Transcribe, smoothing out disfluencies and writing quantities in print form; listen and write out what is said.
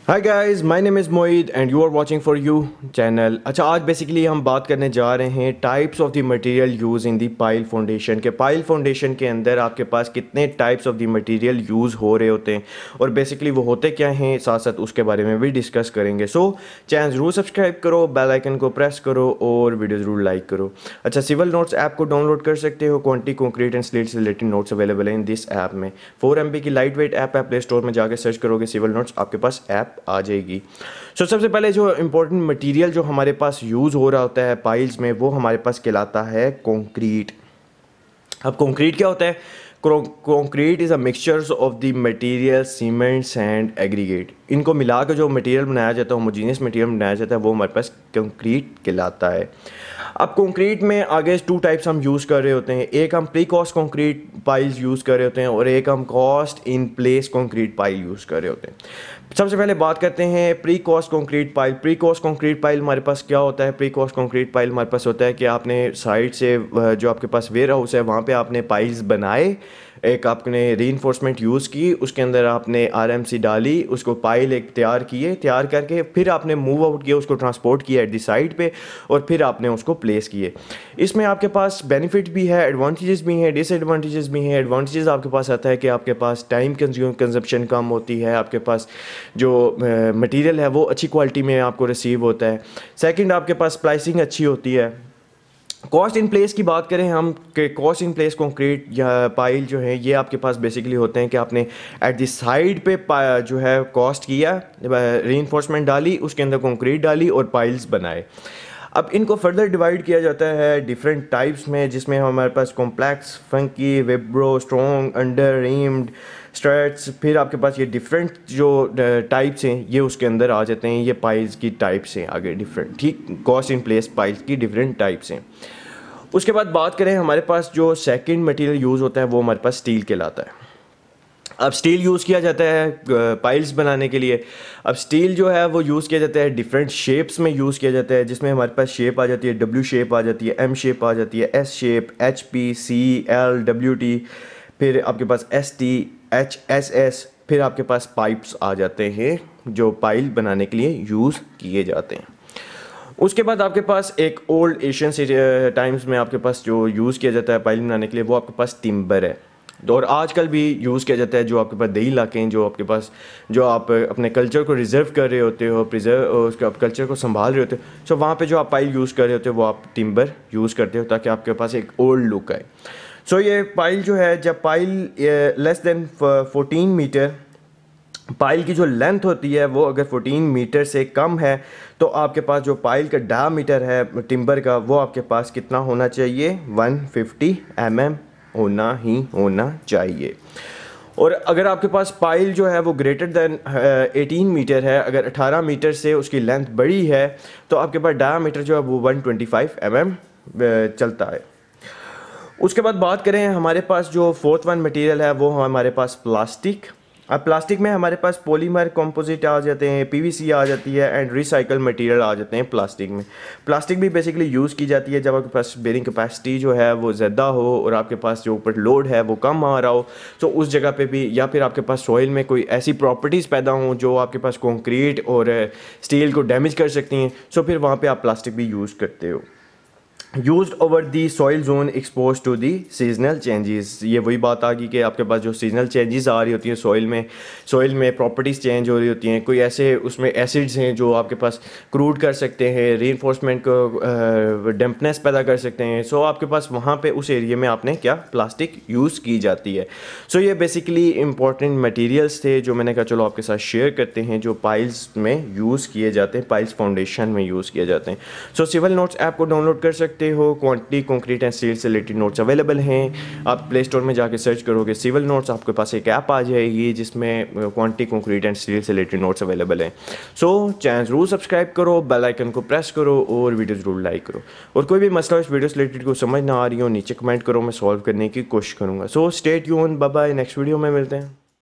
Hi guys, my name is Moid and you are watching for you channel. अच्छा, आज basically हम बात करने जा रहे हैं types of the material use in the pile foundation के। पाइल फाउंडेशन के अंदर आपके पास कितने types of the material use हो रहे होते हैं और बेसिकली वो होते क्या हैं, साथ साथ उसके बारे में भी डिस्कस करेंगे। सो चैनल ज़रूर सब्सक्राइब करो, बेल आइकन को प्रेस करो और वीडियो ज़रूर लाइक करो। अच्छा, सिविल नोट्स ऐप को डाउनलोड कर सकते हो। क्वांटिटी, कंक्रीट एंड स्लेट से रिलेटेड नोट्स अवेलेबल हैं इन दिस ऐप में। 4 MB की लाइट वेट ऐप है। प्ले स्टोर में जाकर सर्च करोगे सिविल नोट्स, आपके पास ऐप आ जाएगी। सबसे पहले जो इम्पोर्टेंट मटेरियल जो हमारे पास यूज़ हो रहा होता है पाइल्स में, वो हमारे पास कहलाता है कंक्रीट। अब कंक्रीट क्या होता है? Concrete is a mixtures of the material cement, sand, aggregate. इनको मिला कर जो मटेरियल बनाया जाता है, होमोजेनियस मटेरियल बनाया जाता है, वो हमारे पास कंक्रीट कहलाता है। अब कंक्रीट में आगे 2 टाइप्स हम यूज़ कर रहे होते हैं। एक हम pre cost concrete piles use कर रहे होते हैं और एक हम cost in place concrete pile use कर रहे होते हैं। सबसे पहले बात करते हैं pre cost concrete pile. Pre cost concrete pile हमारे पास क्या होता है? प्री कॉस्ट कंक्रीट पाइल हमारे पास होता है कि आपने साइड से जो आपके पास वेयर हाउस है वहाँ पे आपने पाइल्स बनाए, एक आपने रीइंफोर्समेंट यूज़ की, उसके अंदर आपने RMC डाली, उसको पाइल एक तैयार करके फिर आपने मूव आउट किया, उसको ट्रांसपोर्ट किया एट दी साइड पे और फिर आपने उसको प्लेस किए। इसमें आपके पास बेनिफिट भी है, एडवांटेजेस भी हैं, डिसएडवांटेजेस भी हैं। एडवांटेजेस आपके पास आता है कि आपके पास टाइम कंजप्शन कम होती है, आपके पास जो मटेरियल है वो अच्छी क्वालिटी में आपको रिसीव होता है। सेकंड, आपके पास प्राइसिंग अच्छी होती है। कॉस्ट इन प्लेस की बात करें हम कि कॉस्ट इन प्लेस कंक्रीट या पाइल जो है ये आपके पास बेसिकली होते हैं कि आपने एट द साइड पे जो है कॉस्ट किया, रीइंफोर्समेंट डाली, उसके अंदर कंक्रीट डाली और पाइल्स बनाए। अब इनको फर्दर डिवाइड किया जाता है डिफरेंट टाइप्स में, जिसमें हमारे पास complex, funky, vibro, strong, under reamed, straights. फिर आपके पास ये डिफरेंट जो टाइप्स हैं ये उसके अंदर आ जाते हैं। ये पाइल्स की टाइप्स हैं आगे डिफरेंट, ठीक, कॉस्ट इन प्लेस पाइल्स की डिफरेंट टाइप्स हैं। उसके बाद बात करें, हमारे पास जो सेकंड मटेरियल यूज़ होता है वो हमारे पास स्टील कहलाता है। अब स्टील यूज़ किया जाता है पाइल्स बनाने के लिए। अब स्टील जो है वो यूज़ किया जाता है डिफरेंट शेप्स में यूज़ किया जाता है, जिसमें हमारे पास शेप आ जाती है, W शेप आ जाती है, M शेप आ जाती है, S shape, HP, C, L, WT, फिर आपके पास ST, H, SS, फिर आपके पास पाइप्स आ जाते हैं जो पाइल बनाने के लिए यूज़ किए जाते हैं। उसके बाद आपके पास एक ओल्ड एशियन टाइम्स में आपके पास जो यूज़ किया जाता है पाइल बनाने के लिए वो आपके पास टिम्बर है, और आजकल भी यूज़ किया जाता है। जो आपके पास देही इलाके हैं, जो आपके पास जो आप अपने कल्चर को रिजर्व कर रहे होते हो, उसके आप कल्चर को संभाल रहे होते हो, सो वहाँ पे जो आप पाइल यूज़ कर रहे होते हो वो आप टिम्बर यूज़ करते हो ताकि आपके पास एक ओल्ड लुक आए। सो ये पाइल जो है, जब pile less than 14 metre, pile की जो लेंथ होती है वो अगर 14 मीटर से कम है तो आपके पास जो पाइल का डायमीटर है टिम्बर का वो आपके पास कितना होना चाहिए? 150 mm होना चाहिए। और अगर आपके पास पाइल जो है वो ग्रेटर दैन 18 मीटर है, अगर 18 मीटर से उसकी लेंथ बड़ी है तो आपके पास डायमीटर जो है वो 125 mm चलता है। उसके बाद बात करें, हमारे पास जो 4th वन मटेरियल है वो हमारे पास प्लास्टिक। अब प्लास्टिक में हमारे पास पॉलीमर कंपोजिट आ जाते हैं, PVC आ जाती है एंड रिसाइकल मटेरियल आ जाते हैं प्लास्टिक में। प्लास्टिक भी बेसिकली यूज़ की जाती है जब आपके पास बेरिंग कैपेसिटी जो है वो ज़्यादा हो और आपके पास जो ऊपर लोड है वो कम आ रहा हो, तो उस जगह पे भी, या फिर आपके पास सॉइल में कोई ऐसी प्रॉपर्टीज़ पैदा हों जो आपके पास कंक्रीट और स्टील को डैमेज कर सकती हैं, सो फिर वहाँ पर आप प्लास्टिक भी यूज़ करते हो। Used over the soil zone expose to the seasonal changes. ये वही बात आ गई कि आपके पास जो सीजनल चेंजेस आ रही होती हैं सॉइल में प्रॉपर्टीज़ चेंज हो रही होती हैं, कोई ऐसे उसमें एसिड्स हैं जो आपके पास क्रूड कर सकते हैं, रीइंफोर्समेंट को डैम्पनेस पैदा कर सकते हैं। सो आपके पास वहाँ पे उस एरिया में आपने क्या प्लास्टिक यूज़ की जाती है। सो ये बेसिकली इंपॉर्टेंट मटीरियल्स थे जो मैंने कहा चलो आपके साथ शेयर करते हैं, जो पाइल्स में यूज़ किए जाते हैं, पाइल्स फाउंडेशन में यूज़ किए जाते हैं। सो सिविल नोट्स ऐप को डाउनलोड कर सकते हो। क्वांटिटी, कंक्रीट एंड स्टील से रिलेटेड नोट्स अवेलेबल हैं। आप प्ले स्टोर में जाके सर्च करोगे सिविल नोट्स, आपके पास एक ऐप आ जाएगी जिसमें क्वांटिटी, कंक्रीट एंड स्टील से रिलेटेड नोट्स अवेलेबल हैं। सो चैनल ज़रूर सब्सक्राइब करो, बेल आइकन को प्रेस करो और वीडियो ज़रूर लाइक करो। और कोई भी मसला इस वीडियो से रिलेटेड को समझ ना आ रही हो नीचे कमेंट करो, मैं सॉल्व करने की कोशिश करूँगा। So stay tuned, bye bye, next video में मिलते हैं।